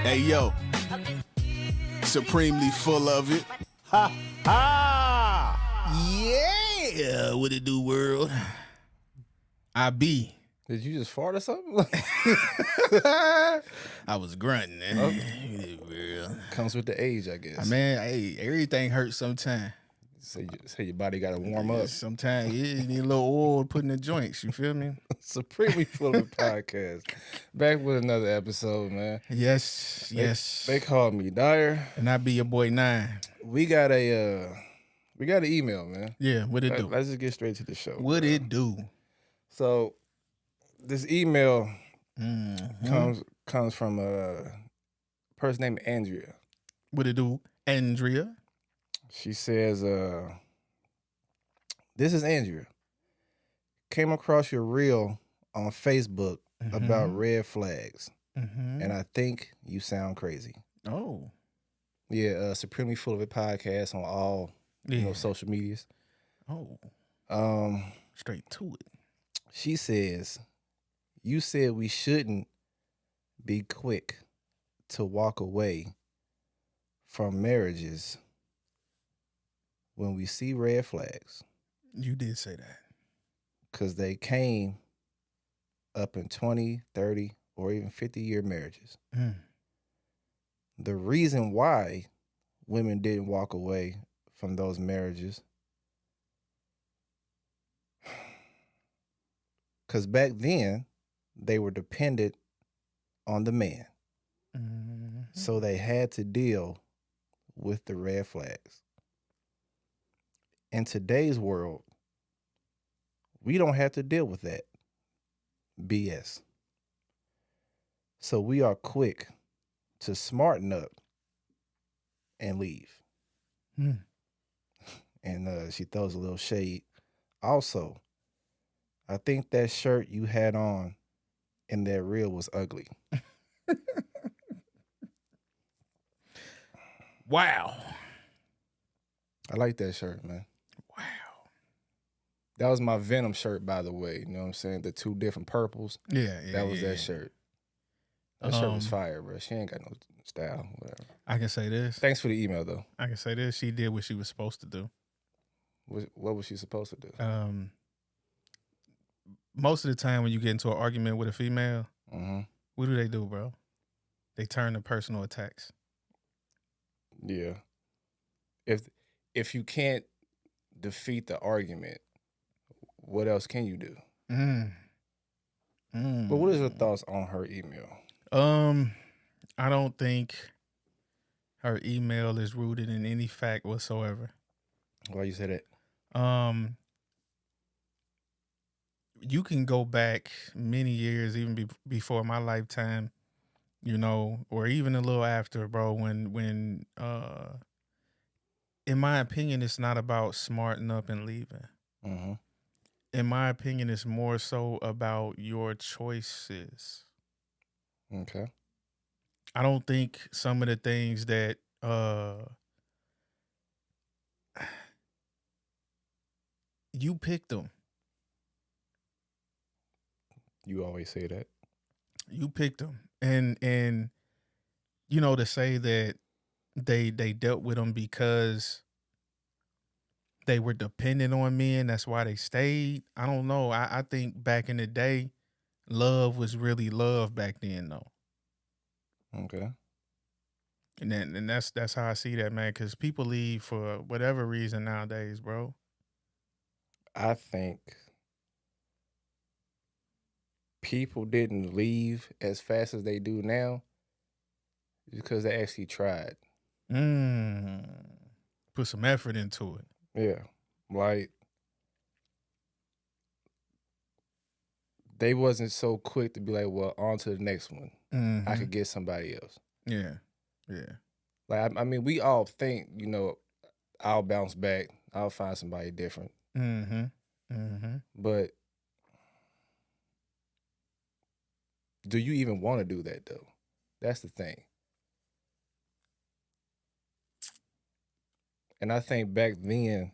Hey, yo. Supremely full of it. Ha ha! Yeah, what it do, world? I be. Did you just fart or something? I was grunting, man. Okay. Real. Comes with the age, I guess. Man, hey, everything hurts sometimes. Say your body got to warm up. Sometimes you need a little oil put in the joints, you feel me? Supremely Full of Podcast. Back with another episode, man. Yes. They call me Dyer. And I be your boy 9. We got an email, man. Yeah, what it do? Let's just get straight to the show. What it do? So this email comes from a person named Andrea. What it do, Andrea? She says, this is Andrea. Came across your reel on Facebook about red flags, and I think you sound crazy. Oh. Yeah, Supremely Full of It podcast on all social medias. Oh. Straight to it. She says, you said we shouldn't be quick to walk away from marriages when we see red flags. You did say that. Because they came up in 20, 30, or even 50-year marriages. The reason why women didn't walk away from those marriages, because back then, they were dependent on the man. So they had to deal with the red flags. In today's world, we don't have to deal with that BS. So we are quick to smarten up and leave. And she throws a little shade. Also, I think that shirt you had on in that reel was ugly. Wow. I like that shirt, man. Wow. That was my Venom shirt, by the way. You know what I'm saying? The two different purples. Yeah. That was that shirt. That shirt was fire, bro. She ain't got no style, whatever. I can say this. Thanks for the email, though. I can say this. She did what she was supposed to do. What was she supposed to do? Most of the time when you get into an argument with a female, what do they do, bro? They turn to personal attacks. Yeah. If you can't defeat the argument, what else can you do? But what is your thoughts on her email? I don't think her email is rooted in any fact whatsoever. Why you say that? You can go back many years, even before my lifetime, or even a little after, bro, when in my opinion, it's not about smarting up and leaving. In my opinion, it's more so about your choices. Okay. I don't think some of the things that you picked them. You always say that. You picked them. And to say that they dealt with them because they were dependent on men, that's why they stayed. I don't know. I think back in the day, love was really love back then, though. Okay. And that's how I see that, man, because people leave for whatever reason nowadays, bro. I think people didn't leave as fast as they do now because they actually tried. Put some effort into it. Yeah. Like, they wasn't so quick to be like, well, on to the next one. I could get somebody else. Yeah. Like, I mean, we all think, I'll bounce back. I'll find somebody different. But do you even want to do that, though? That's the thing. And I think back then,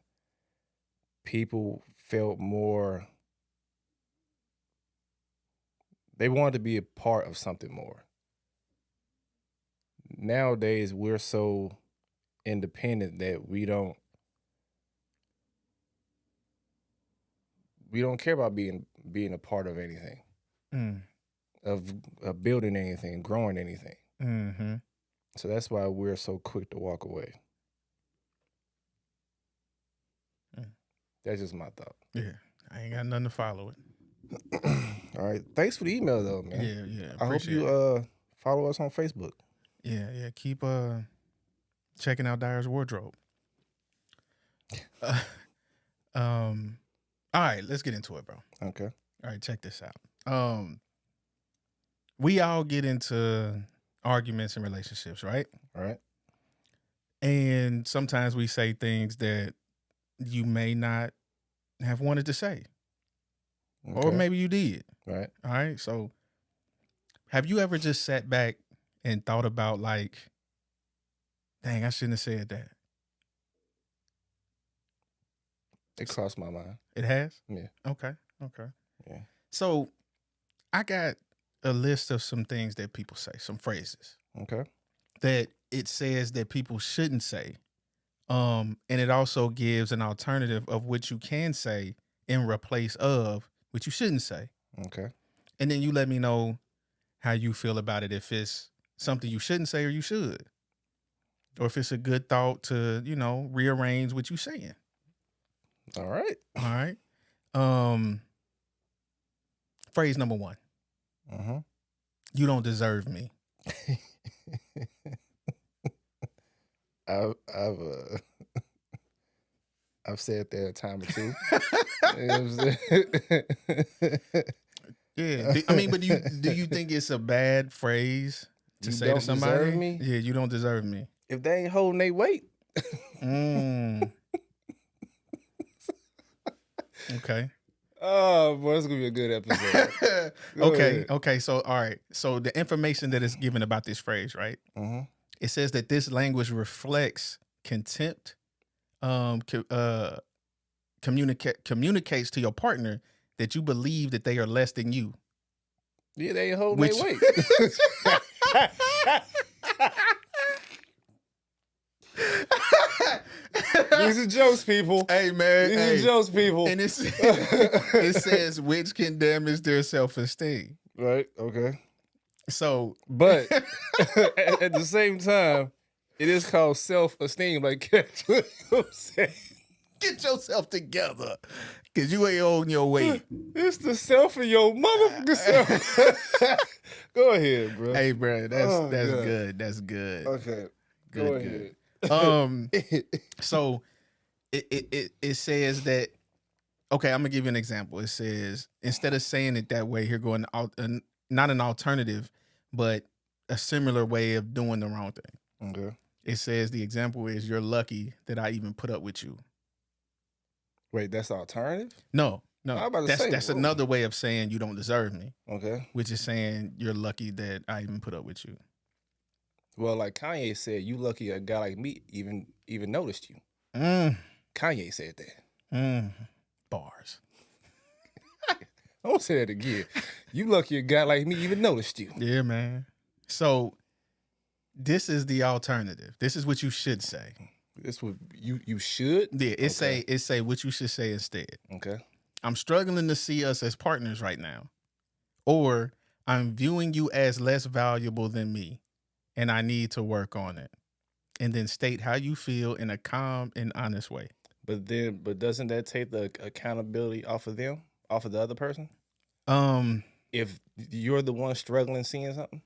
people felt more, they wanted to be a part of something more. nowadays we're so independent that we don't care about being a part of anything, of building anything, growing anything. Mm-hmm. So that's why we're so quick to walk away. That's just my thought. Yeah, I ain't got nothing to follow it. All right, thanks for the email though, man. Yeah. I hope you follow us on Facebook. Yeah. Keep checking out Dyer's wardrobe. All right, let's get into it, bro. Okay. All right, check this out. We all get into arguments in relationships, right? All right. And sometimes we say things that you may not have wanted to say. Okay. Or maybe you did. Right. All right. So have you ever just sat back and thought about like, dang, I shouldn't have said that? It crossed my mind. It has? Yeah. Okay. Yeah. So I got a list of some things that people say, some phrases. Okay. That it says that people shouldn't say. And it also gives an alternative of what you can say in replace of what you shouldn't say. Okay. And then you let me know how you feel about it, if it's something you shouldn't say or you should. Or if it's a good thought to, rearrange what you're saying. All right. All right. Phrase number 1. You don't deserve me. I've said that a time or two. You know what I'm saying? Yeah. But do you think it's a bad phrase to say to somebody? You don't deserve me? Yeah, you don't deserve me. If they ain't holding their weight. Okay. Oh, boy, it's going to be a good episode. Okay. So, all right. So the information that is given about this phrase, right? It says that this language reflects contempt, communicates to your partner that you believe that they are less than you. Yeah, they ain't holding their weight. These are jokes, people. Hey, man. These are jokes, people. And it says which can damage their self-esteem. Right, okay. So, but at the same time, it is called self-esteem. Like, you know what I'm saying? Get yourself together, because you ain't holding your weight. It's the self of your motherfucking self. Go ahead, bro. Hey, bro, that's good. That's good. Okay. Good. So it says that, okay, I'm gonna give you an example. It says, instead of saying it that way, here going out, not an alternative, but a similar way of doing the wrong thing. Okay. It says the example is, you're lucky that I even put up with you. Wait, that's the alternative? No. That's whoa. another way of saying you don't deserve me. Okay. Which is saying you're lucky that I even put up with you. Well, like Kanye said, you lucky a guy like me even noticed you. Kanye said that. Bars. I won't say that again. You lucky a guy like me even noticed you. Yeah, man. So this is the alternative. This is what you should say. This what you should? Yeah, it say what you should say instead. Okay. I'm struggling to see us as partners right now. Or I'm viewing you as less valuable than me, and I need to work on it. And then state how you feel in a calm and honest way. But doesn't that take the accountability off of them, off of the other person? If you're the one struggling seeing something.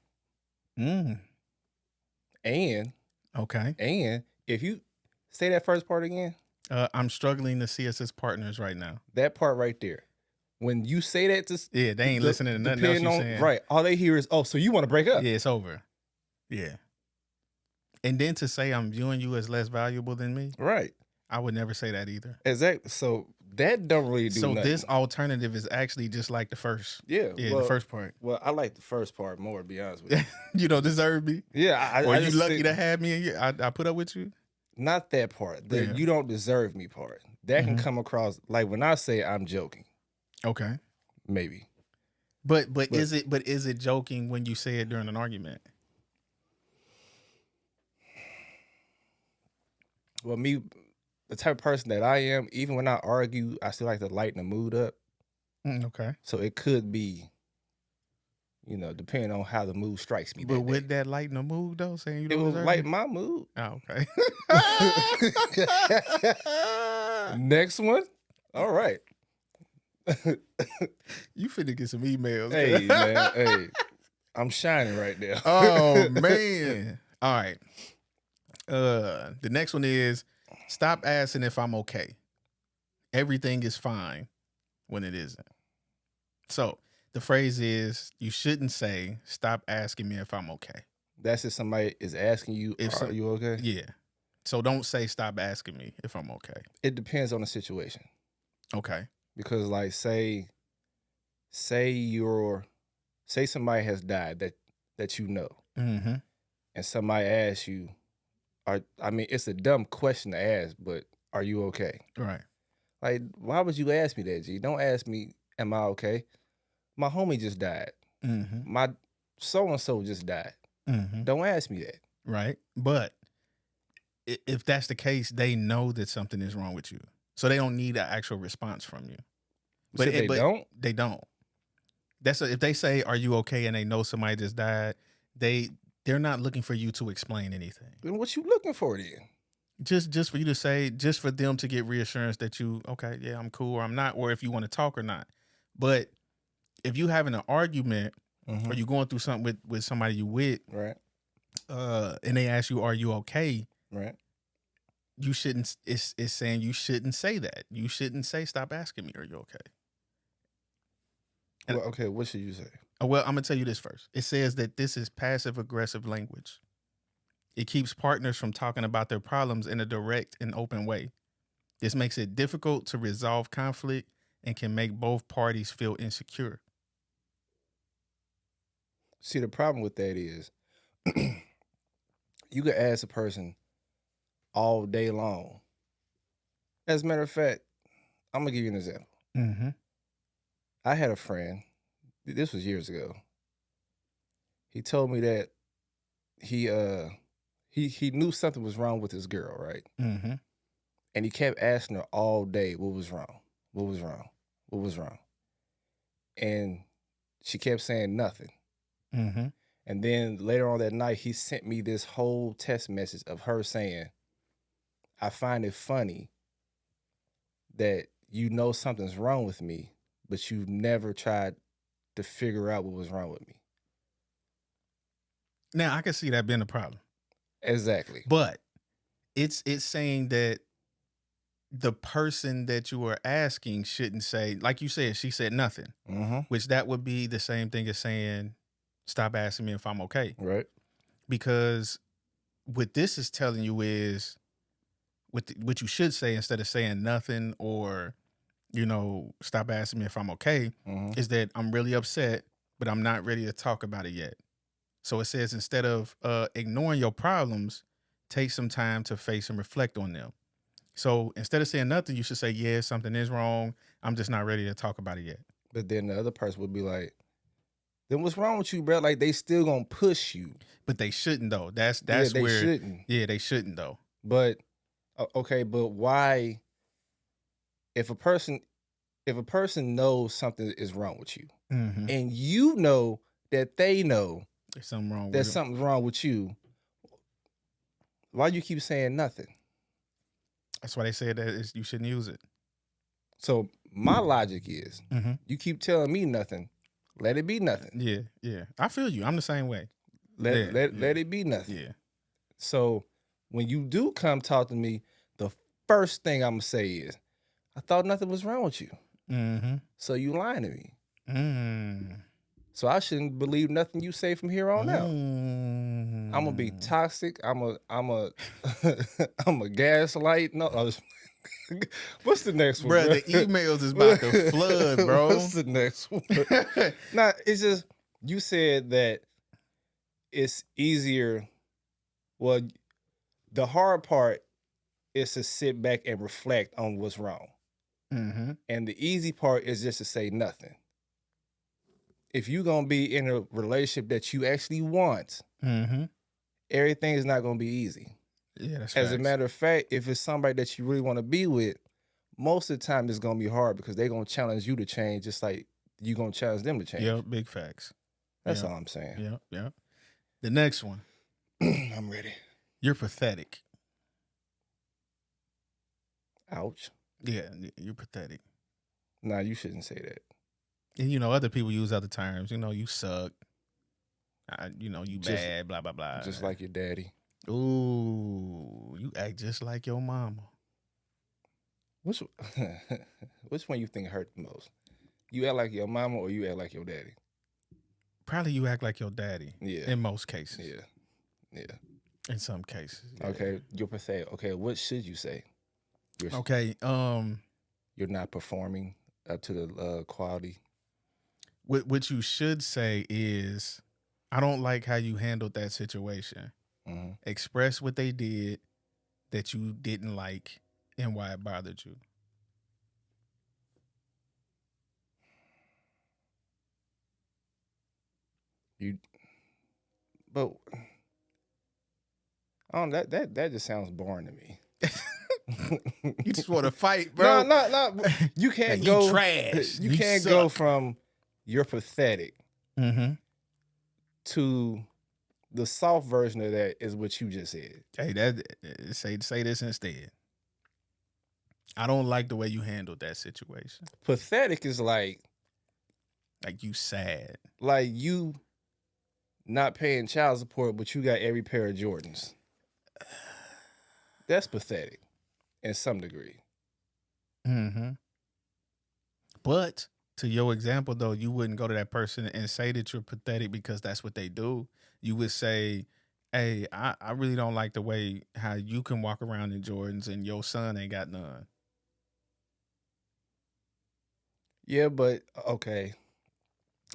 And okay. And if you say that first part again. I'm struggling to see us as partners right now. That part right there. When you say that to they ain't listening to nothing else you're saying. Right. All they hear is, oh, so you want to break up. Yeah, it's over. Yeah. And then to say I'm viewing you as less valuable than me. Right. I would never say that either. Exactly. So that don't really do nothing. So this alternative is actually just like the first. Yeah. The first part. Well, I like the first part more, to be honest with you. You don't deserve me? Yeah. Or you lucky to have me and I put up with you? Not that part. The you don't deserve me part. That can come across like when I say I'm joking. Okay. Maybe. But is it joking when you say it during an argument? Well, me, the type of person that I am, even when I argue, I still like to lighten the mood up. Okay. So it could be, depending on how the mood strikes me But that day. would that lighten the mood though? Saying you It don't will deserve me? lighten my mood. Oh, okay. Next one. All right. You finna get some emails. Hey, man. Hey, I'm shining right now. Oh man. All right. The next one is stop asking if I'm okay. Everything is fine when it isn't. So the phrase is you shouldn't say stop asking me if I'm okay. That's if somebody is asking you, If are you okay? Yeah. So don't say stop asking me if I'm okay. It depends on the situation. Okay. Because like say somebody has died that you know, Mm-hmm. and somebody asks you, it's a dumb question to ask, but are you okay? Right. Like, why would you ask me that, G? Don't ask me, am I okay? My homie just died. Mm-hmm. My so-and-so just died. Mm-hmm. Don't ask me that. Right. But if that's the case, they know that something is wrong with you. So they don't need an actual response from you. But They but don't? they don't. If they say, "Are you okay?" and they know somebody just died, they're not looking for you to explain anything. Then what you looking for then? Just for you to say, just for them to get reassurance that you okay, yeah, I'm cool or I'm not, or if you want to talk or not. But if you having an argument or you going through something with somebody you with, Right. And they ask you, "Are you okay?" Right. You shouldn't. It's saying you shouldn't say that. You shouldn't say, "Stop asking me, are you okay?" And Well, okay, what should you say? well, I'm gonna tell you this first. It says that this is passive aggressive language. It keeps partners from talking about their problems in a direct and open way. This makes it difficult to resolve conflict and can make both parties feel insecure. See, the problem with that is you could ask a person all day long. As a matter of fact, I'm gonna give you an example. Mm-hmm. I had a friend, this was years ago. He told me that he knew something was wrong with his girl, right? Mm-hmm. And he kept asking her all day what was wrong, what was wrong, what was wrong. And she kept saying nothing. Mm-hmm. And then later on that night, he sent me this whole text message of her saying, I find it funny that you know something's wrong with me, but you've never tried to figure out what was wrong with me. Now I can see that being a problem, Exactly. but it's saying that the person that you are asking shouldn't say, like you said, she said nothing, which that would be the same thing as saying, "Stop asking me if I'm okay," Right. because what this is telling you is what you should say instead of saying nothing or stop asking me if I'm okay, is that I'm really upset, but I'm not ready to talk about it yet. So it says instead of ignoring your problems, take some time to face and reflect on them. So instead of saying nothing, you should say, yeah, something is wrong. I'm just not ready to talk about it yet. But then the other person would be like, then what's wrong with you, bro? Like, they still gonna push you. But they shouldn't though. That's they where shouldn't. Yeah, they shouldn't though. But okay, but why? If a person knows something is wrong with you, and you know that they know There's something wrong that with it. something's wrong with you, why do you keep saying nothing? That's why they said that you shouldn't use it. So my logic is, you keep telling me nothing, let it be nothing. Yeah, yeah. I feel you. I'm the same way. Let it be nothing. Yeah. So when you do come talk to me, the first thing I'm gonna say is, I thought nothing was wrong with you. So you lying to me. So I shouldn't believe nothing you say from here on out. I'm gonna be toxic. I'm a gaslight. No, what's the next one, bro? Bro? The emails is about to flood, bro. What's the next one? Nah, it's just you said that it's easier. Well, the hard part is to sit back and reflect on what's wrong. And the easy part is just to say nothing. If you're going to be in a relationship that you actually want, everything is not going to be easy. Yeah, that's As a facts. matter of fact, if it's somebody that you really want to be with, most of the time it's gonna be hard because they're gonna challenge you to change, just like you gonna challenge them to change. Yeah, big facts. That's Yeah, all I'm saying. yeah, yeah. The next one, I'm ready. you're pathetic. Ouch. Yeah, you're pathetic. Nah, you shouldn't say that. And you know, other people use other terms. You know, you suck. You know, you Just- bad. Blah blah blah. Just like your daddy. Ooh, you act just like your mama. Which which one you think hurt the most? You act like your mama or you act like your daddy? Probably you act like your daddy. Yeah. In most cases. Yeah. Yeah. In some cases. Yeah. Okay. You're pathetic. Okay. What should you say? Okay. You're not performing up to the quality. What you should say is, I don't like how you handled that situation. Mm-hmm. Express what they did that you didn't like and why it bothered you. But that just sounds boring to me. You just want to fight, bro. No. You can't go You trash. You can't go from you're pathetic to the soft version of that is what you just said. Hey, say this instead. I don't like the way you handled that situation. Pathetic is like you sad. Like you not paying child support, but you got every pair of Jordans. That's pathetic in some degree. But to your example, though, you wouldn't go to that person and say that you're pathetic because that's what they do. You would say, hey, I really don't like the way how you can walk around in Jordans and your son ain't got none. Yeah, but okay.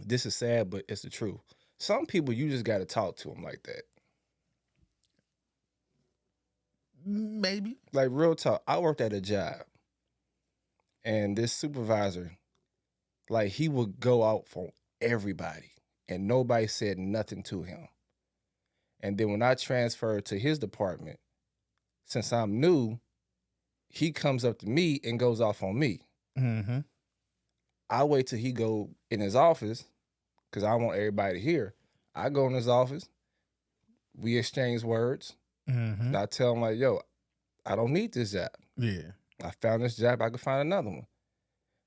This is sad, but it's the truth. Some people, you just got to talk to them like that. Maybe. Like real talk. I worked at a job and this supervisor, like he would go out for everybody and nobody said nothing to him. And then when I transferred to his department, since I'm new, he comes up to me and goes off on me. I wait till he go in his office because I want everybody to hear. I go in his office. We exchange words. And I tell him like, yo, I don't need this job. Yeah. I found this job. I could find another one.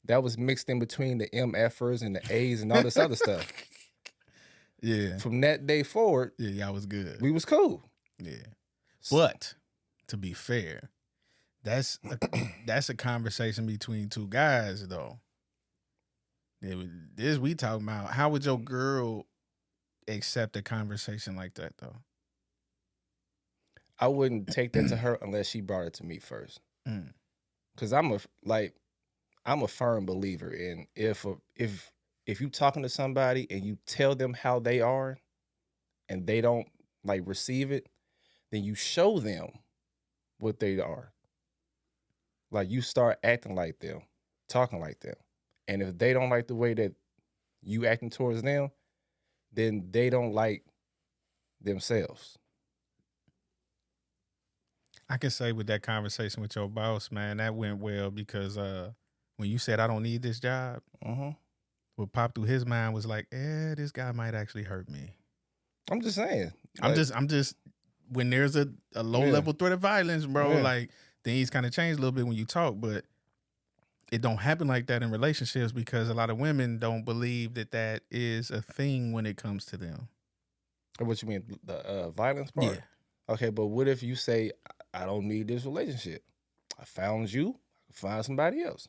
That was mixed in between the MFers and the A's and all this other stuff. Yeah. From that day forward, yeah, y'all was good. We was cool. Yeah. But to be fair, that's a conversation between two guys, though. This we talking about. How would your girl accept a conversation like that, though? I wouldn't take that to her unless she brought it to me first. Because I'm a firm believer in if you talking to somebody and you tell them how they are and they don't like receive it, then you show them what they are. Like you start acting like them, talking like them. And if they don't like the way that you acting towards them, then they don't like themselves. I can say with that conversation with your boss, man, that went well because when you said I don't need this job, what popped through his mind was like, this guy might actually hurt me. I'm just saying. I'm just when there's a low level threat of violence, bro, like things kind of change a little bit when you talk, but it don't happen like that in relationships because a lot of women don't believe that is a thing when it comes to them. What you mean, the violence part? Yeah. Okay, but what if you say, I don't need this relationship. I found you. I can find somebody else.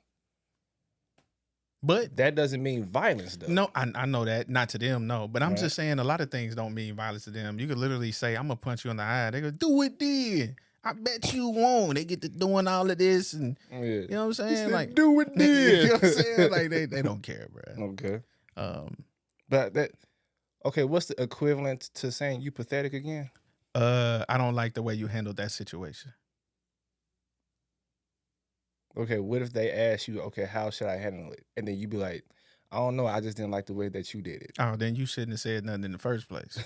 But that doesn't mean violence, though. No, I know that. Not to them, no. But I'm just saying a lot of things don't mean violence to them. You could literally say, I'm going to punch you in the eye. They go, do it then. I bet you won't. They get to doing all of this. And you know what I'm saying? Like, do it then. You know what I'm saying? Like, they don't care, bro. Okay. But okay, what's the equivalent to saying you pathetic again? I don't like the way you handled that situation. Okay, what if they ask you, okay, how should I handle it? And then you be like, I don't know, I just didn't like the way that you did it. Oh, then you shouldn't have said nothing in the first place.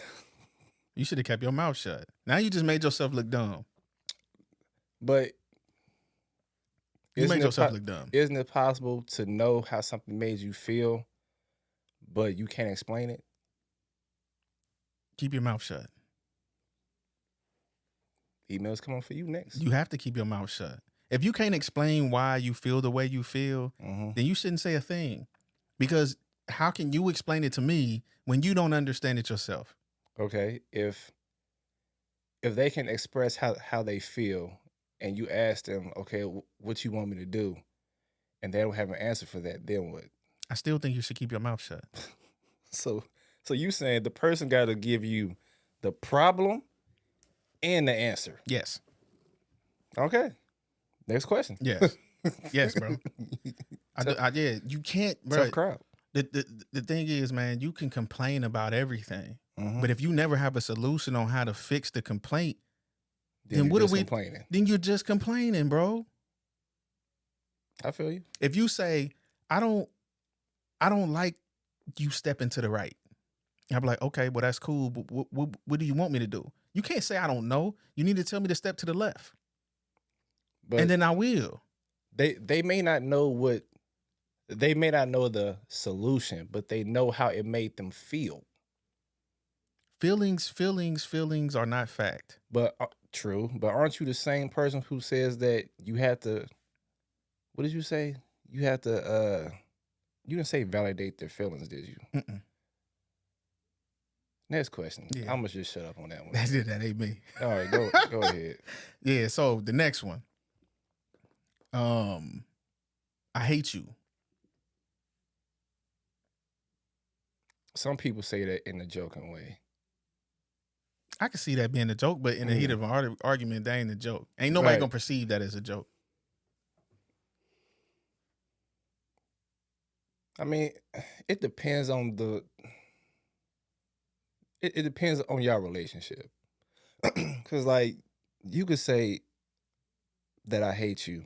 You should have kept your mouth shut. Now you just made yourself look dumb. But You made yourself look dumb. Isn't it possible to know how something made you feel, but you can't explain it? Keep your mouth shut. Emails coming for you next. You have to keep your mouth shut. If you can't explain why you feel the way you feel, then you shouldn't say a thing. Because how can you explain it to me when you don't understand it yourself? Okay, if they can express how they feel, and you ask them, okay, what you want me to do, and they don't have an answer for that, then what? I still think you should keep your mouth shut. So you saying the person got to give you the problem and the answer? Yes. Okay. Next question. Yes. Yes, bro. Yeah, you can't, bro. Tough crowd. The thing is, man, you can complain about everything, but if you never have a solution on how to fix the complaint, then what are we complaining? Then you're just complaining, bro. I feel you. If you say, I don't like you stepping to the right, I'll be like, okay, well, that's cool, but what do you want me to do? You can't say I don't know. You need to tell me to step to the left. But and then I will. They may not know they may not know the solution, but they know how it made them feel. Feelings are not fact. But true. But aren't you the same person who says that you have to? What did you say? You have to. You didn't say validate their feelings, did you? Next question. Yeah. I'm gonna just shut up on that one. That ain't me. All right, go ahead. Yeah. So the next one. I hate you. Some people say that in a joking way. I can see that being a joke, but in the heat of an argument, that ain't a joke. Ain't nobody gonna perceive that as a joke. I mean, it depends on it depends on your relationship. Because, like, you could say that I hate you,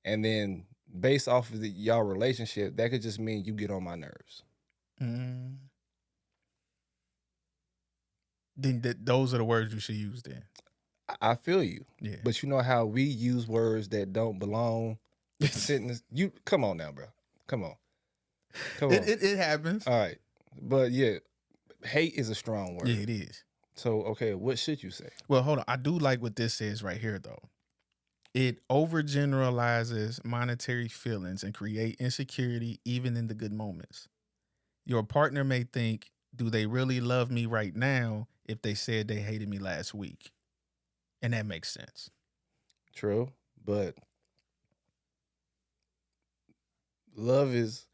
and then based off of y'all relationship, that could just mean you get on my nerves. Then those are the words you should use then. I feel you. Yeah. But you know how we use words that don't belong with the sentence? You come on now, bro. Come on. It happens. All right. But yeah, hate is a strong word. Yeah, it is. So, okay, what should you say? Well, hold on. I do like what this says right here, though. It overgeneralizes monetary feelings and create insecurity even in the good moments. Your partner may think, do they really love me right now if they said they hated me last week? And that makes sense. True, but love is,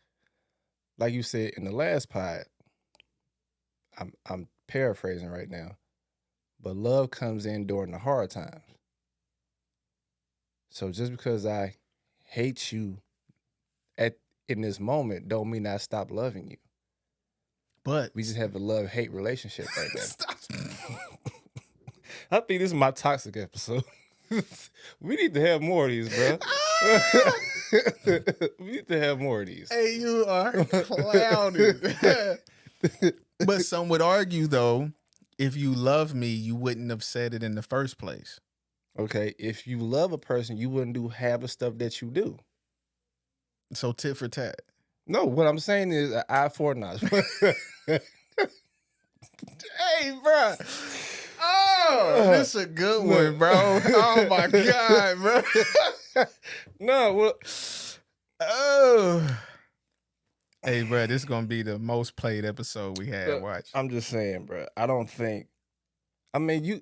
like you said in the last pod, I'm paraphrasing right now, but love comes in during the hard times. So just because I hate you in this moment don't mean I stop loving you. But we just have a love-hate relationship right now. I think this is my toxic episode. We need to have more of these, bro. We need to have more of these. Hey, you are clowning. But some would argue, though, if you love me, you wouldn't have said it in the first place. Okay, if you love a person, you wouldn't do half the stuff that you do. So tit for tat. No, what I'm saying is an eye for an eye. Hey, bro. Oh, this is a good one, bro. Oh, my God, bro. No, well. Oh. Hey, bro, this is going to be the most played episode we had. Watch. I'm just saying, bro. I don't think. I mean,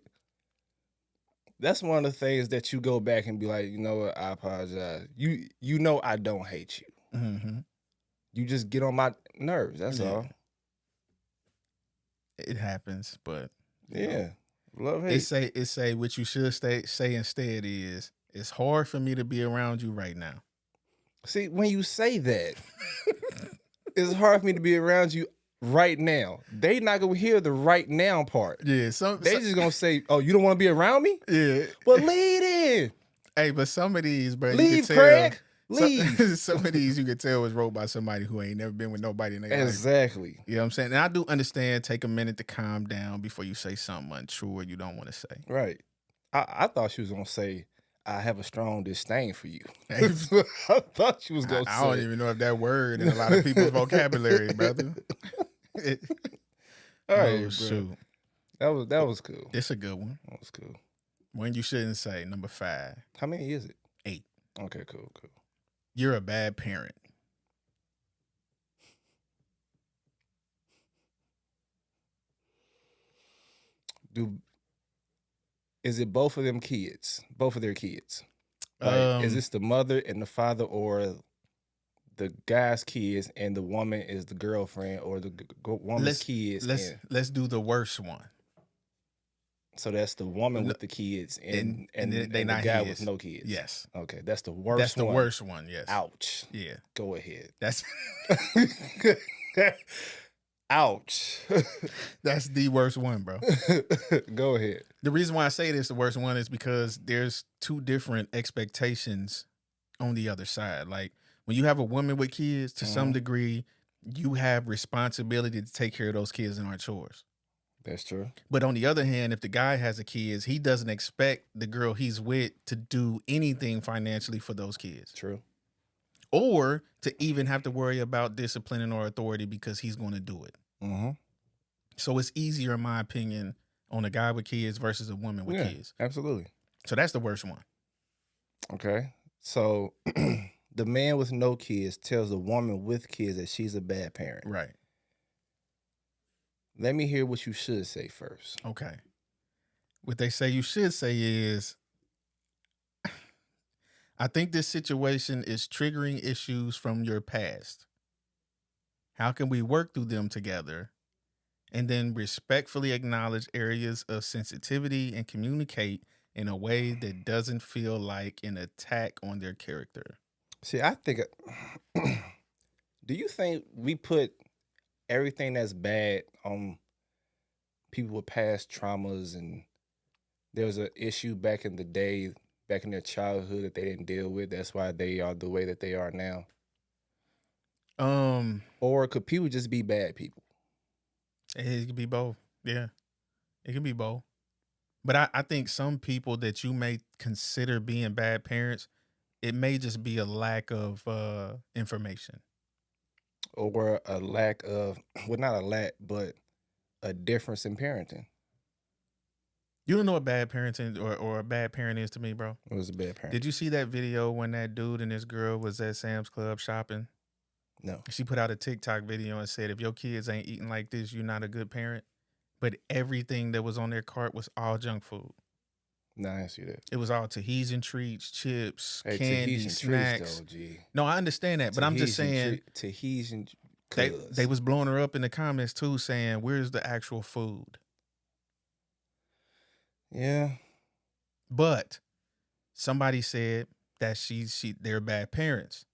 that's one of the things that you go back and be like, you know what? I apologize. You know I don't hate you. Mm-hmm. You just get on my nerves. That's all. It happens, but yeah, love hate. It say what you should say instead is, it's hard for me to be around you right now. See, when you say that, it's hard for me to be around you right now. They not gonna hear the right now part. Yeah, they just gonna say, "Oh, you don't want to be around me?" Yeah, well, lead in. Hey, but some of these, bro, leave, you can tell, Craig. Leave. Some of these you can tell was wrote by somebody who ain't never been with nobody in their life. Exactly. You know what I'm saying? And I do understand, take a minute to calm down before you say something untrue or you don't want to say. Right. I thought she was gonna say, I have a strong disdain for you. Hey, That's what I thought you was gonna I don't say. even know if that word in a lot of people's vocabulary, brother. All Oh right, bro. shoot, That was cool. it's a good one. That was cool. One you shouldn't say. Number 5. How many is it? 8. Okay, cool. You're a bad parent. Is it both of them kids? Both of their kids? Like, is this the mother and the father, or the guy's kids and the woman is the girlfriend, or the woman's kids? Let's do the worst one. So that's the woman with the kids and the guy with no kids. Yes. Okay, that's the worst. That's the worst one. Yes. Ouch. Yeah. Go ahead. That's ouch. That's the worst one, bro. Go ahead. The reason why I say this the worst one is because there's 2 different expectations on the other side. Like when you have a woman with kids, to some degree, you have responsibility to take care of those kids and aren't chores. That's true. But on the other hand, if the guy has a kids, he doesn't expect the girl he's with to do anything financially for those kids. True. Or to even have to worry about disciplining or authority because he's going to do it. Mm-hmm. So it's easier, in my opinion, on a guy with kids versus a woman with kids. Absolutely. So that's the worst one. Okay. So the man with no kids tells the woman with kids that she's a bad parent. Right. Let me hear what you should say first. Okay. What they say you should say is, I think this situation is triggering issues from your past. How can we work through them together? And then respectfully acknowledge areas of sensitivity and communicate in a way that doesn't feel like an attack on their character. See, I think, do you think we put everything that's bad on people with past traumas, and there was an issue back in the day, back in their childhood, that they didn't deal with? That's why they are the way that they are now. Or could people just be bad people? It could be both. Yeah, it can be both. But I think some people that you may consider being bad parents, it may just be a lack of information. Or a lack of, well, not a lack, but a difference in parenting. You don't know what bad parenting or a bad parent is to me, bro. It was a bad parent. Did you see that video when that dude and this girl was at Sam's Club shopping? No. She put out a TikTok video and said, if your kids ain't eating like this, you're not a good parent. But everything that was on their cart was all junk food. No, I didn't see that. It was all Tahitian treats, chips, Hey, candy, Tahitian snacks. treats, though, G. No, I understand that, but I'm just saying Tahitian they was blowing her up in the comments too, saying, where's the actual food? Yeah. But somebody said that they're bad parents.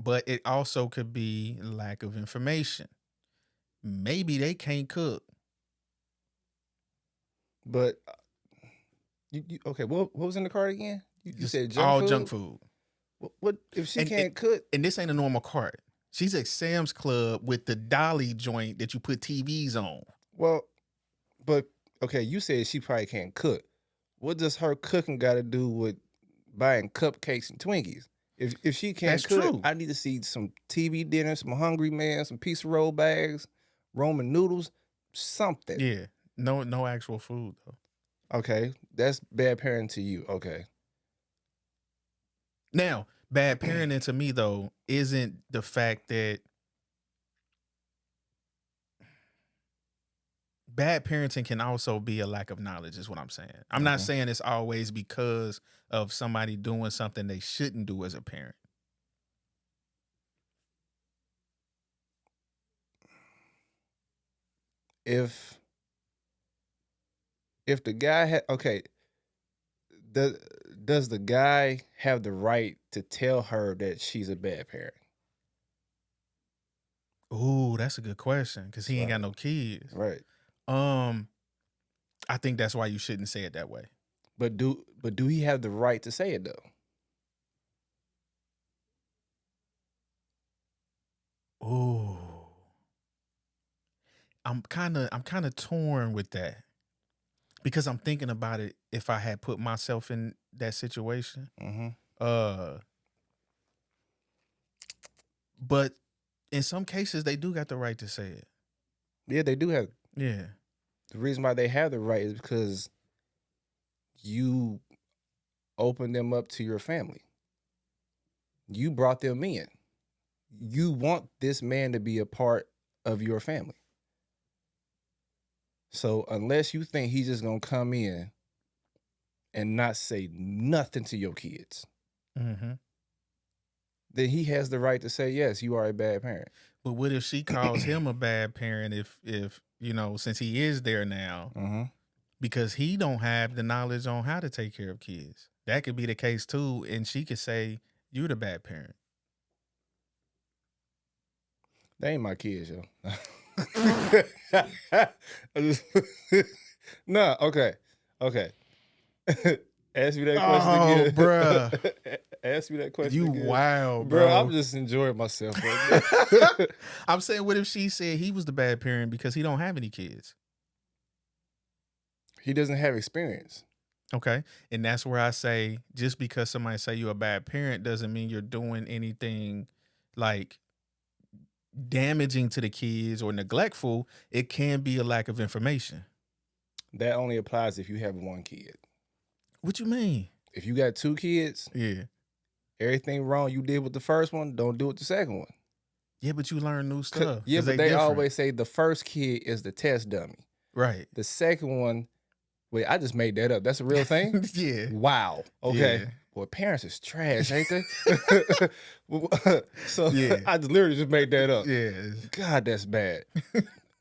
But it also could be lack of information. Maybe they can't cook. But okay, what was in the cart again? You said junk food. What if she can't cook? And this ain't a normal cart. She's at Sam's Club with the dolly joint that you put TVs on. Well, but okay, you said she probably can't cook. What does her cooking got to do with buying cupcakes and Twinkies? If she can't cook, true. I need to see some TV dinner, some Hungry Man, some pizza roll bags, Roman noodles, something. Yeah, no actual food though. Okay, that's bad parenting to you. Okay. Now, bad parenting to me though isn't the fact that bad parenting can also be a lack of knowledge, is what I'm saying. I'm not saying it's always because of somebody doing something they shouldn't do as a parent. If the guy had, okay, does the guy have the right to tell her that she's a bad parent? Ooh, that's a good question, because he ain't got no kids. Right. I think that's why you shouldn't say it that way. But do he have the right to say it though? Ooh. I'm kind of torn with that. because I'm thinking about it. If I had put myself in that situation, Mm-hmm. uh, but in some cases they do got the right to say it. Yeah, they do have. Yeah. The reason why they have the right is because you opened them up to your family. You brought them in. You want this man to be a part of your family. So unless you think he's just gonna come in and not say nothing to your kids, Mm-hmm. then he has the right to say, yes, you are a bad parent. But what if she calls him a bad parent if since he is there now, Mm-hmm. because he don't have the knowledge on how to take care of kids? That could be the case too, and she could say you're the bad parent. They ain't my kids, yo. No, okay. Ask me that question Oh, again. bruh. Ask me that question You again. wild, Bro, I'm bro. just enjoying myself right now. I'm saying, what if she said he was the bad parent because he don't have any kids? He doesn't have experience. Okay. And that's where I say, just because somebody say you're a bad parent doesn't mean you're doing anything like damaging to the kids or neglectful. It can be a lack of information. That only applies if you have one kid. What you mean? If you got two kids, Yeah. everything wrong you did with the first one, don't do with the second one. Yeah, but you learn new stuff. Yeah, but they they different. always say the first kid is the test dummy. Right. The second one, wait, I just made that up. That's a real thing? Yeah. Wow. Okay. Yeah. Boy, parents is trash, ain't they? So Yeah. I literally just made that up. Yeah. God, that's bad.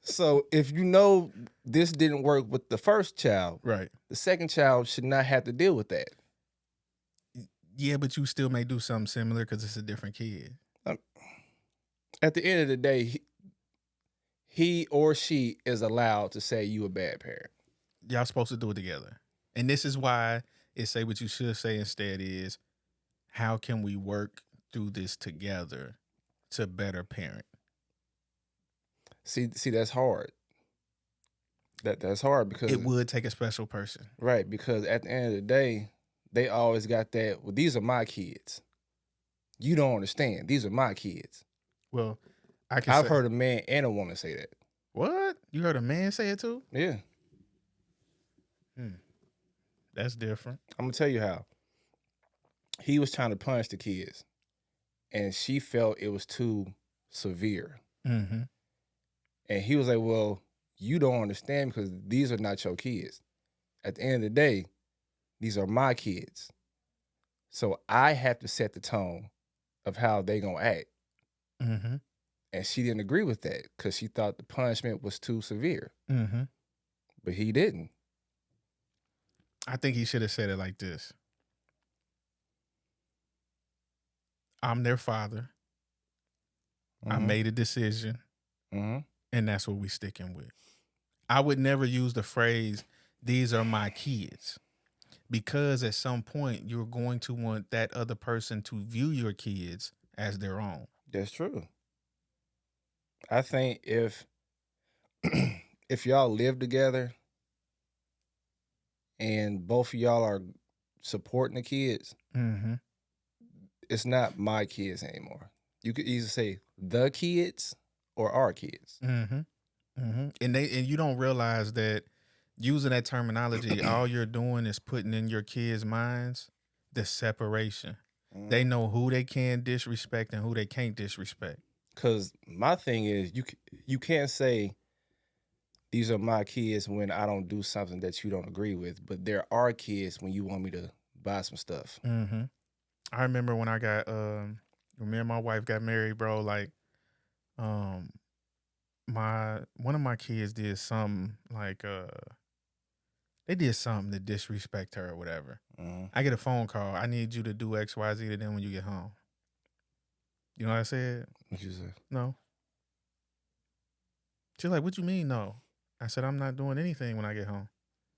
So if you know this didn't work with the first child, Right. the second child should not have to deal with that. Yeah, but you still may do something similar because it's a different kid. At the end of the day, he or she is allowed to say you a bad parent. Y'all supposed to do it together. And this is why it say what you should say instead is, how can we work through this together to better parent? See, that's hard. That's hard because It would take a special person. right, because at the end of the day, they always got that, well, these are my kids. You don't understand. These are my kids. Well, I've heard a man and a woman say that. What? You heard a man say it too? Yeah. That's different. I'm going to tell you how. He was trying to punish the kids, and she felt it was too severe. Mm-hmm. And he was like, well, you don't understand because these are not your kids. At the end of the day, these are my kids. So I have to set the tone of how they going to act. Mm-hmm. And she didn't agree with that because she thought the punishment was too severe. Mm-hmm. But he didn't. I think he should have said it like this. I'm their father. Mm-hmm. I made a decision. Mm-hmm. And that's what we sticking with. I would never use the phrase, these are my kids. Because at some point, you're going to want that other person to view your kids as their own. That's true. I think if y'all live together and both of y'all are supporting the kids, Mm-hmm. it's not my kids anymore. You could either say the kids or our kids. Mm-hmm. Mm-hmm. And you don't realize that using that terminology, all you're doing is putting in your kids' minds the separation. Mm-hmm. They know who they can disrespect and who they can't disrespect. Because my thing is, you can't say these are my kids when I don't do something that you don't agree with, but there are kids when you want me to buy some stuff. Mm-hmm. I remember when I got when me and my wife got married, bro, like one of my kids did something like they did something to disrespect her or whatever. Mm-hmm. I get a phone call. I need you to do XYZ to them when you get home. You know what I said? What you say? No. She's like, what you mean no? I said, I'm not doing anything when I get home.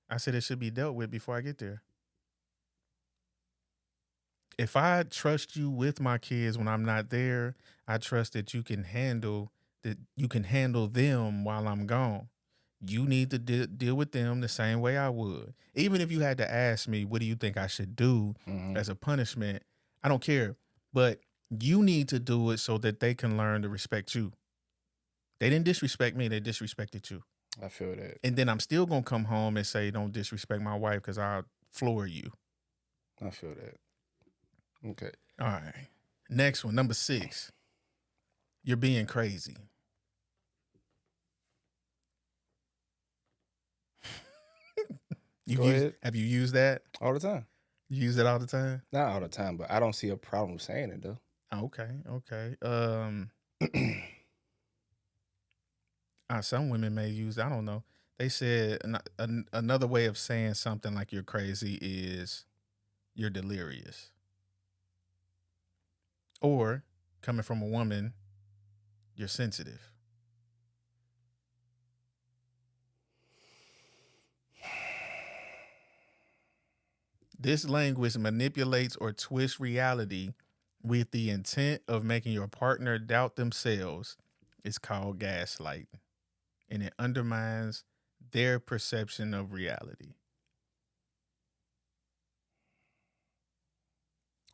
I said it should be dealt with before I get there. If I trust you with my kids when I'm not there, I trust that you can handle them while I'm gone. You need to deal with them the same way I would. Even if you had to ask me, what do you think I should do Mm-hmm. as a punishment? I don't care. But you need to do it so that they can learn to respect you. They didn't disrespect me, they disrespected you. I feel that. And then I'm still going to come home and say, don't disrespect my wife because I'll floor you. I feel that. Okay. All right. Next one, number 6. You're being crazy. Go ahead. Have you used that? All the time. You use it all the time? Not all the time, but I don't see a problem with saying it though. Okay. Some women may use, I don't know. They said another way of saying something like you're crazy is you're delirious. Or coming from a woman, you're sensitive. This language manipulates or twists reality with the intent of making your partner doubt themselves. It's called gaslighting, and it undermines their perception of reality.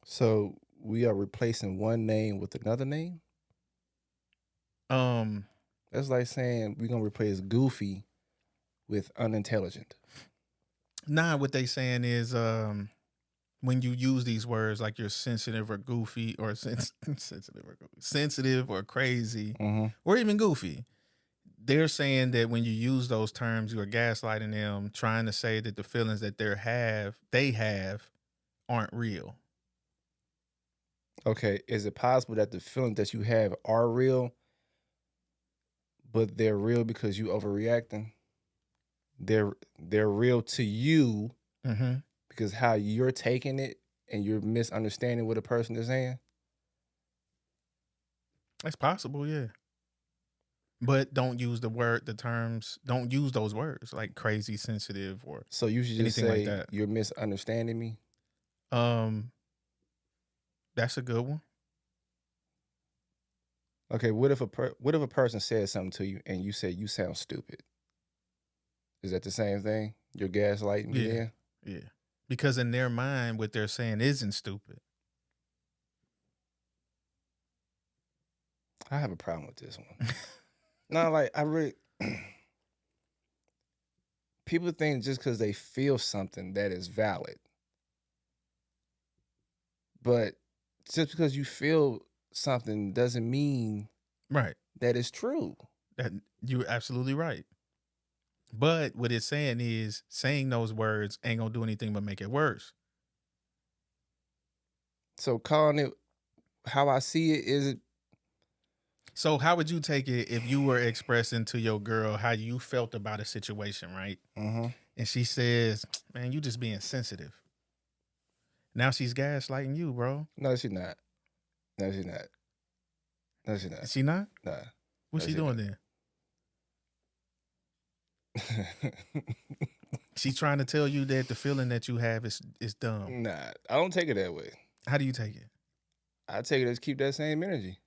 So we are replacing one name with another name? That's like saying we're gonna replace goofy with unintelligent. Nah, what they saying is when you use these words like you're sensitive or goofy or sensitive or crazy or even goofy, they're saying that when you use those terms, you are gaslighting them, trying to say that the feelings that they have aren't real. Okay, is it possible that the feelings that you have are real, but they're real because you overreacting? They're real to you because how you're taking it and you're misunderstanding what a person is saying? That's possible, yeah. But don't use don't use those words like crazy, sensitive, or So you should just anything like say that. you're misunderstanding me? That's a good one. Okay, what if a person says something to you and you say you sound stupid? Is that the same thing? You're gaslighting me then? Yeah. Because in their mind, what they're saying isn't stupid. I have a problem with this one. No, like I really people think just because they feel something that is valid. But just because you feel something doesn't mean Right. that it's true. That you're absolutely right. But what it's saying is saying those words ain't gonna do anything but make it worse. So calling it how I see it is it. So how would you take it if you were expressing to your girl how you felt about a situation, right? Mm-hmm. And she says, "Man, you just being sensitive." Now she's gaslighting you, bro. No, she's not. No, she's not. No, she's not. Is she not? Nah. What's she doing then? She's trying to tell you that the feeling that you have is dumb. Nah, I don't take it that way. How do you take it? I take it as keep that same energy.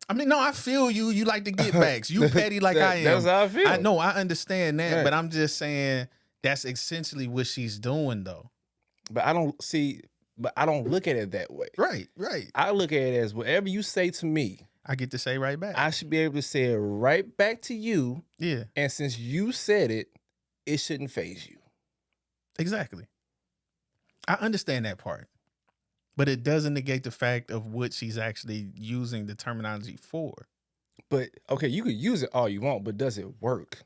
I mean, no, I feel you. You like to get backs. You petty like I am. That's how I feel. I know, I understand that, Right. but I'm just saying that's essentially what she's doing, though. But I don't look at it that way. Right. I look at it as whatever you say to me, I get to say right back. I should be able to say it right back to you. Yeah. And since you said it, it shouldn't faze you. Exactly. I understand that part. But it doesn't negate the fact of what she's actually using the terminology for. But okay, you could use it all you want, but does it work?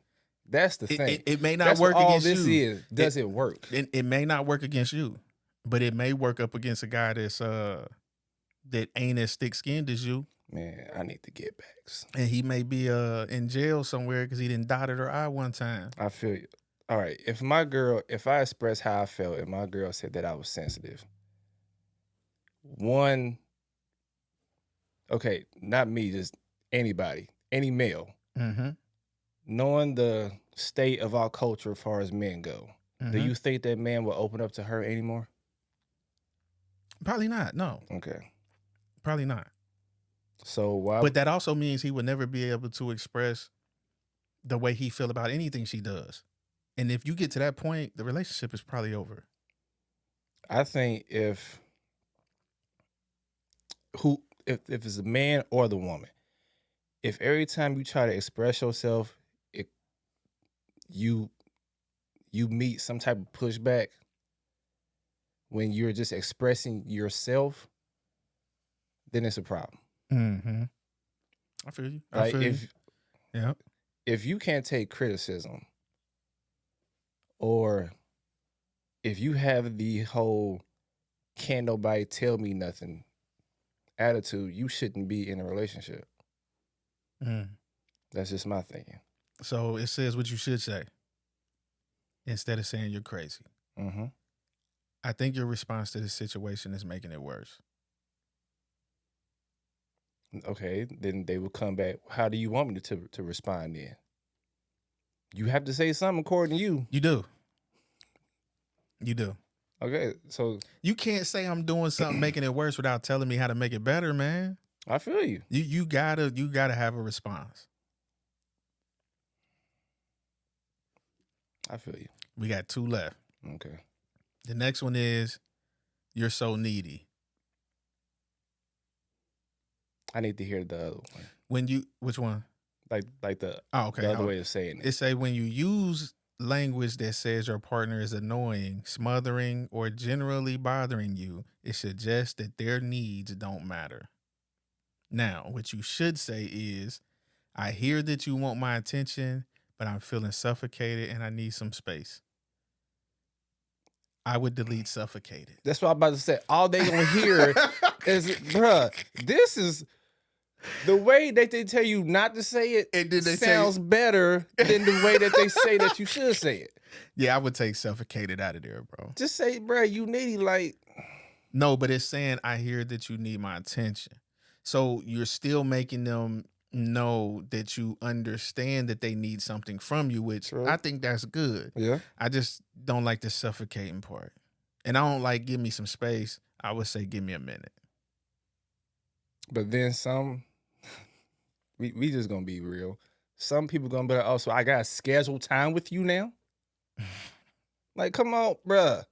That's the thing. It may not That's work what all against this you. is. Does it work? It may not work against you, but it may work up against a guy that ain't as thick-skinned as you. Man, I need to get backs. And he may be in jail somewhere because he didn't dotted her eye one time. I feel you. All right. If I expressed how I felt and my girl said that I was sensitive, okay, not me, just anybody, any male, knowing the state of our culture as far as men go, do you think that man will open up to her anymore? Probably not. No. Okay. Probably not. So why? But that also means he would never be able to express the way he feel about anything she does. And if you get to that point, the relationship is probably over. I think if it's a man or the woman, if every time you try to express yourself, you meet some type of pushback when you're just expressing yourself, then it's a problem. Mm-hmm. I feel you. Like if you can't take criticism, or if you have the whole "can't nobody tell me nothing" attitude, you shouldn't be in a relationship. That's just my thinking. So it says what you should say instead of saying you're crazy. Mm-hmm. I think your response to this situation is making it worse. Okay, then they will come back. How do you want me to respond then? You have to say something according to you. You do. You do. Okay, so you can't say I'm doing something making it worse without telling me how to make it better, man. I feel you. You gotta have a response. I feel you. We got 2 left. Okay. The next one is you're so needy. I need to hear the other one. Which one? Like the okay. The other way of saying it. It say when you use language that says your partner is annoying, smothering, or generally bothering you, it suggests that their needs don't matter. Now, what you should say is, I hear that you want my attention, but I'm feeling suffocated and I need some space. I would delete suffocated. That's what I'm about to say. All they gonna hear is, bruh, this is the way that they tell you not to say it. And then they sounds better than the way that they say that you should say it. Yeah, I would take suffocated out of there, bro. Just say, bruh, you needy, like. No, but it's saying, I hear that you need my attention. So you're still making them know that you understand that they need something from you, which True. I think that's good. Yeah. I just don't like the suffocating part. And I don't like give me some space. I would say give me a minute. But then some, we just gonna be real. Some people gonna be like, oh, so I gotta schedule time with you now? Like, come on, bruh.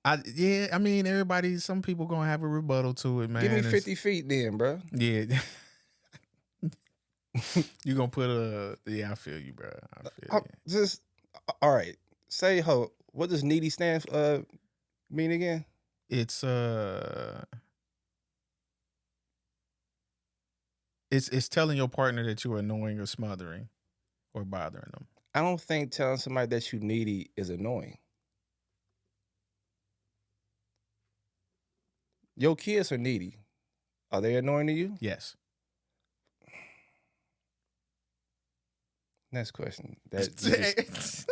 I mean, some people gonna have a rebuttal to it, man. Give me 50 feet then, bro. Yeah. You gonna put I feel you, bro. I feel you. Just, all right. Say, what does needy stand mean again? It's telling your partner that you're annoying or smothering or bothering them. I don't think telling somebody that you needy is annoying. Your kids are needy. Are they annoying to you? Yes. Next question. Yes. Dang.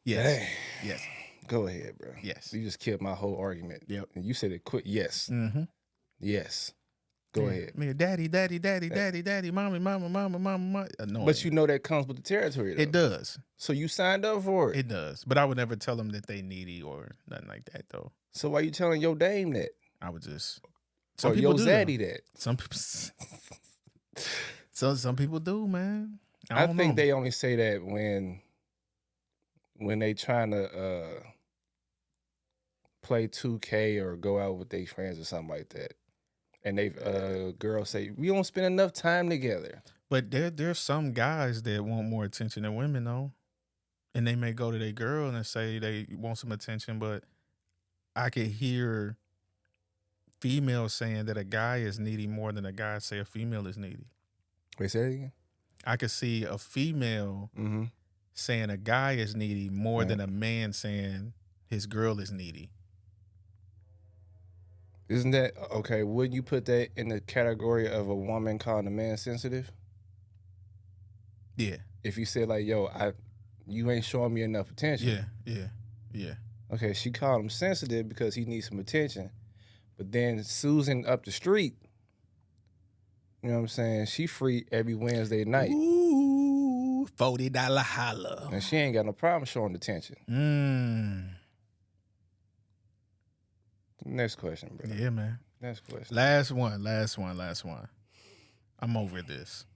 Yes. Go ahead, bro. Yes. You just killed my whole argument. Yep. And you said it quick. Yes. Mm-hmm. Yes. Go ahead. Daddy, mommy. Annoying. But you know that comes with the territory, though. It does. So you signed up for it. It does. But I would never tell them that they needy or nothing like that, though. So why you telling your dame that? I would just. Some people do zaddy that. Some people. Some people do, man. I think they only say that when they trying to play 2K or go out with their friends or something like that. And they girls say, we don't spend enough time together. But there's some guys that want more attention than women, though. And they may go to their girl and say they want some attention, but I could hear females saying that a guy is needy more than a guy say a female is needy. Wait, say that again? I could see a female saying a guy is needy more than a man saying his girl is needy. Isn't that okay? Wouldn't you put that in the category of a woman calling a man sensitive? Yeah. If you said like, "Yo, you ain't showing me enough attention." Yeah. Okay, she called him sensitive because he needs some attention, but then Susan up the street, you know what I'm saying? She free every Wednesday night. Ooh, $40 holla, and she ain't got no problem showing attention. Next question, bro. Yeah, man. Next question. Last one. I'm over this.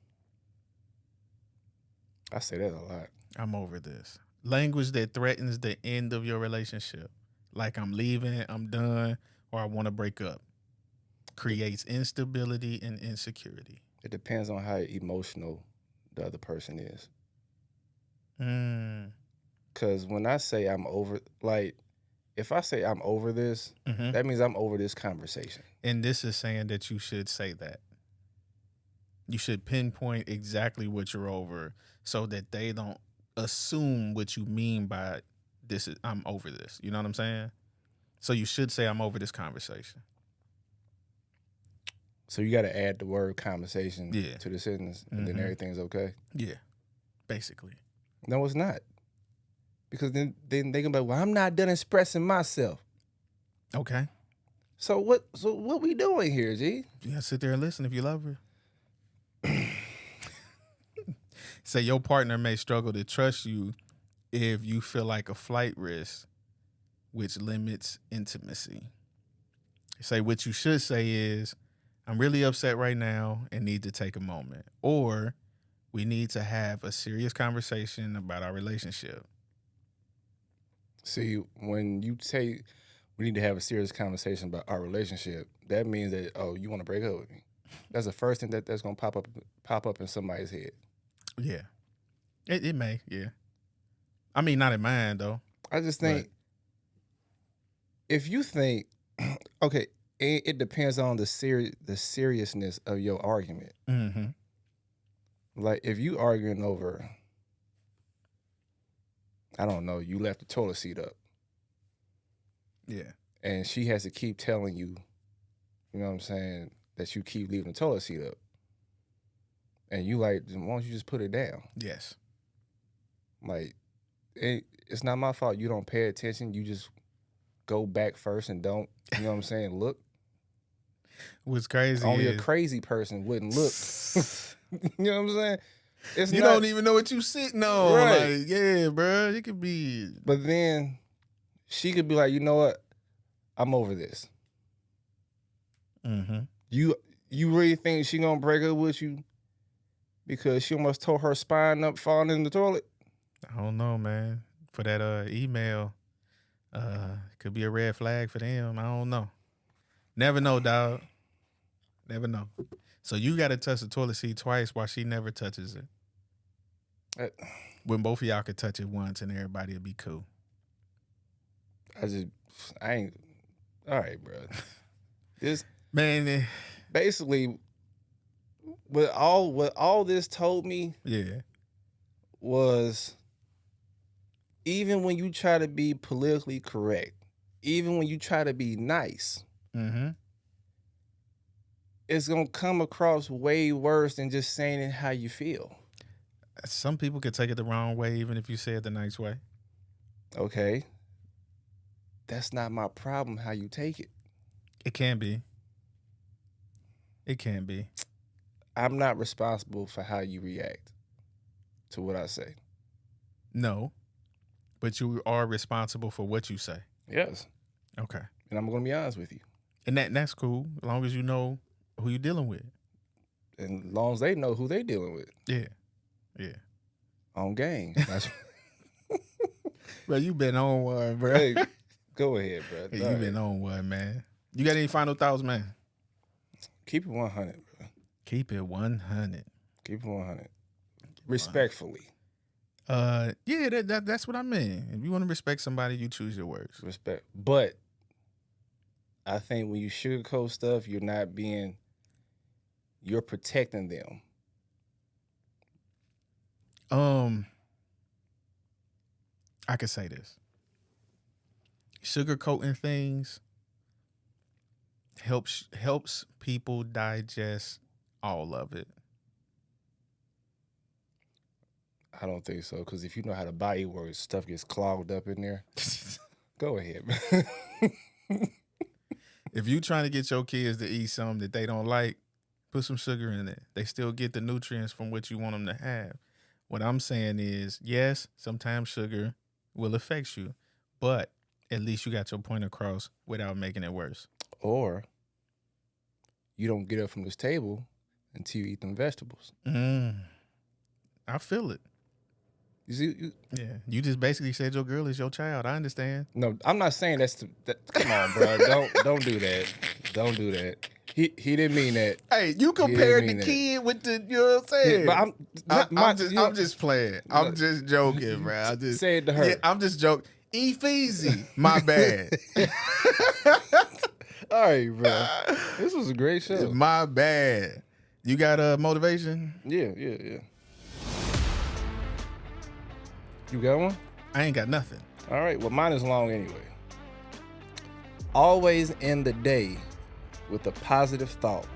I say that a lot. I'm over this. Language that threatens the end of your relationship, like I'm leaving, I'm done, or I want to break up, creates instability and insecurity. It depends on how emotional the other person is. Mm. Because when I say I'm over, like, if I say I'm over this, that means I'm over this conversation. And this is saying that you should say that. You should pinpoint exactly what you're over so that they don't assume what you mean by this is I'm over this. You know what I'm saying? So you should say I'm over this conversation. So you got to add the word conversation Yeah. to the sentence, and then everything's okay? Yeah, basically. No, it's not. Because then they can be like, well, I'm not done expressing myself. Okay. So what we doing here, G? You gotta sit there and listen if you love her. Say your partner may struggle to trust you if you feel like a flight risk, which limits intimacy. Say what you should say is, I'm really upset right now and need to take a moment. Or we need to have a serious conversation about our relationship. See, when you say we need to have a serious conversation about our relationship, that means that, oh, you want to break up with me. That's the first thing that's going to pop up in somebody's head. Yeah. It may, yeah. I mean, not in mine, though. I just think, if you think, okay, it depends on the seriousness of your argument. Mm-hmm. Like, if you arguing over, I don't know, you left the toilet seat up. Yeah. And she has to keep telling you, you know what I'm saying, that you keep leaving the toilet seat up. And you like, why don't you just put it down? Yes. Like, it's not my fault you don't pay attention. You just go back first and don't, you know what I'm saying, look. What's crazy Only is a crazy person wouldn't look. You know what I'm saying? You don't even know what you sitting on. Right. Like, yeah, bro, it could be. But then she could be like, you know what? I'm over this. Mm-hmm. You really think she gonna break up with you because she almost tore her spine up falling in the toilet? I don't know, man. For that email, could be a red flag for them. I don't know. Never know, dog. Never know. So you got to touch the toilet seat twice while she never touches it. When both of y'all could touch it once and everybody would be cool. I ain't. All right, bro. This man, basically what all this told me. Yeah. Was even when you try to be politically correct, even when you try to be nice, it's gonna come across way worse than just saying it how you feel. Some people could take it the wrong way, even if you say it the nice way. Okay. That's not my problem how you take it. It can be. It can be. I'm not responsible for how you react to what I say. No. But you are responsible for what you say. Yes. Okay. And I'm gonna be honest with you. And that's cool, as long as you know who you're dealing with. And as long as they know who they dealing with. Yeah. Yeah. On game. Bro, you been on one, bro. Hey, go ahead, bro. Hey, you been on one, man. You got any final thoughts, man? Keep it 100, bro. Keep it 100. Keep it 100. Respectfully. Yeah, that's what I mean. If you want to respect somebody, you choose your words. Respect. But I think when you sugarcoat stuff, you're protecting them. I could say this. Sugarcoating things helps people digest all of it. I don't think so, because if you know how the body works, stuff gets clogged up in there. Go ahead, man. If you trying to get your kids to eat something that they don't like, put some sugar in it. They still get the nutrients from what you want them to have. What I'm saying is, yes, sometimes sugar will affect you, but at least you got your point across without making it worse. Or you don't get up from this table until you eat them vegetables. I feel it. You see? Yeah, you just basically said your girl is your child. I understand. No, I'm not saying that's. Come on, bro. Don't do that. Don't do that. He didn't mean that. Hey, you compared the kid with the, you know what I'm saying? Yeah, but I'm just playing. I'm just joking, bro. I just say it to her. Yeah, I'm just joking. Easy. My bad. All right, bro. This was a great show. My bad. You got a motivation? Yeah. You got one? I ain't got nothing. All right. Well, mine is long anyway. Always end the day with a positive thought.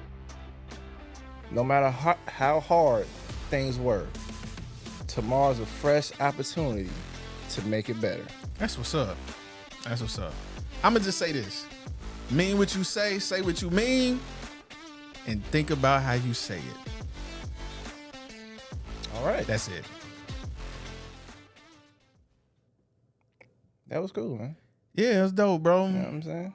No matter how hard things were, tomorrow's a fresh opportunity to make it better. That's what's up. I'm going to just say this. Mean what you say what you mean, and think about how you say it. All right. That's it. That was cool, man. Yeah, it was dope, bro. You know what I'm saying?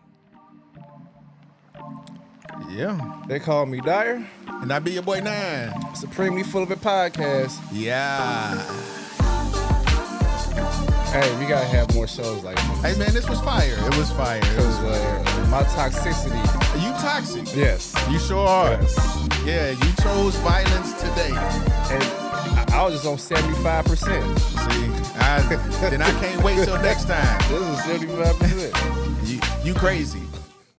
Yeah. They call me Dyer. And I be your boy 9. Supremely Full of It podcast. Yeah. Hey, we gotta have more shows like this. Hey, man, this was fire. It was fire. Because my toxicity. You toxic. Yes. You sure are. Yes. Yeah, you chose violence today. And I was just on 75%. See, then I can't wait till next time. This is 75%. You crazy.